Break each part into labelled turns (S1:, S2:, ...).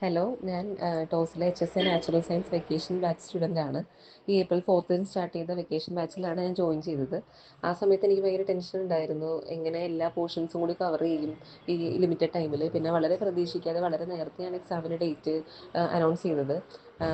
S1: Hello, ഞാൻ ടോസിലെ HSA natural science vacation batch student ആണ്. ഈ ഏപ്രിൽ 4th സ്റ്റാർട്ട് ചെയ്ത വെക്കേഷൻ ബാച്ചിലാണ് ഞാൻ ജോയിൻ ചെയ്തത്. ആ സമയത്ത് എനിക്ക് ഭയങ്കര ടെൻഷൻ ഉണ്ടായിരുന്നു, എങ്ങനെ എല്ലാ പോർഷൻസും കൂടി കവർ ചെയ്യും ഈ ലിമിറ്റഡ് ടൈമിൽ. പിന്നെ വളരെ പ്രതീക്ഷിക്കാതെ വളരെ നേരത്തെയാണ് എക്സാമിൻ്റെ ഡേറ്റ് അനൗൺസ് ചെയ്തത്.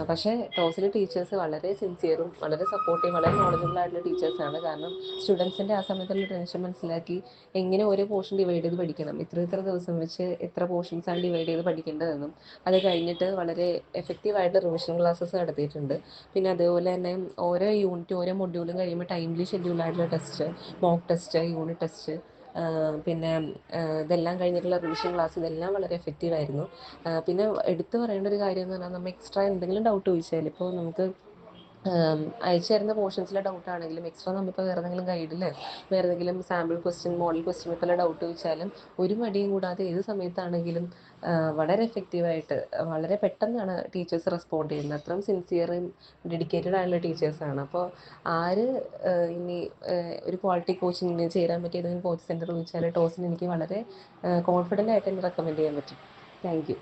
S1: പക്ഷേ ടോസിലെ ടീച്ചേഴ്സ് വളരെ സിൻസിയറും വളരെ സപ്പോർട്ടീവും വളരെ നോളജബിൾ ആയിട്ടുള്ള ടീച്ചേഴ്സാണ്. കാരണം സ്റ്റുഡൻസിൻ്റെ ആ സമയത്തുള്ള ടെൻഷൻ മനസ്സിലാക്കി എങ്ങനെ ഓരോ പോർഷൻ ഡിവൈഡ് ചെയ്ത് പഠിക്കണം, ഇത്ര ദിവസം വെച്ച് എത്ര പോർഷൻസാണ് ഡിവൈഡ് ചെയ്ത് പഠിക്കേണ്ടതെന്നും അത് കഴിഞ്ഞിട്ട് വളരെ എഫക്റ്റീവായിട്ട് റിവിഷൻ ക്ലാസ്സസ് നടത്തിയിട്ടുണ്ട്. പിന്നെ അതുപോലെ തന്നെ ഓരോ യൂണിറ്റ് ഓരോ മൊഡ്യൂളും കഴിയുമ്പോൾ ടൈംലി ഷെഡ്യൂളായിട്ടുള്ള test, mock test, unit test, പിന്നെ ഇതെല്ലാം കഴിഞ്ഞിട്ടുള്ള റിവിഷൻ ക്ലാസ്, ഇതെല്ലാം വളരെ എഫക്റ്റീവായിരുന്നു. പിന്നെ എടുത്തു പറയേണ്ട ഒരു കാര്യം എന്ന് പറഞ്ഞാൽ, നമ്മൾ എക്സ്ട്രാ എന്തെങ്കിലും ഡൗട്ട് ചോദിച്ചാൽ, ഇപ്പോൾ നമുക്ക് അയച്ചു തരുന്ന പോർഷൻസിലെ ഡൗട്ട് ആണെങ്കിലും എക്സ്ട്രാ നമ്മളിപ്പോൾ വേറെ ഏതെങ്കിലും ഗൈഡിൽ വേറെ ഏതെങ്കിലും സാമ്പിൾ ക്വസ്റ്റ്യൻ, മോഡൽ ക്വസ്റ്റ്യൻ പേപ്പറിലെ ഡൗട്ട് ചോദിച്ചാലും ഒരു മടിയും കൂടാതെ ഏത് സമയത്താണെങ്കിലും വളരെ എഫക്റ്റീവായിട്ട് വളരെ പെട്ടെന്നാണ് ടീച്ചേഴ്സ് റെസ്പോണ്ട് ചെയ്യുന്നത്. അത്രയും സിൻസിയറും ഡെഡിക്കേറ്റഡ് ആയിട്ടുള്ള ടീച്ചേഴ്സാണ്. അപ്പോൾ ആര് ഇനി ഒരു ക്വാളിറ്റി കോച്ചിങ്ങിന് ചേരാൻ പറ്റിയ ഏതെങ്കിലും കോച്ച് സെൻറ്റർ ചോദിച്ചാൽ ടോസിന് എനിക്ക് വളരെ കോൺഫിഡൻ്റ് ആയിട്ട് തന്നെ റെക്കമെൻഡ് ചെയ്യാൻ പറ്റും. Thank you.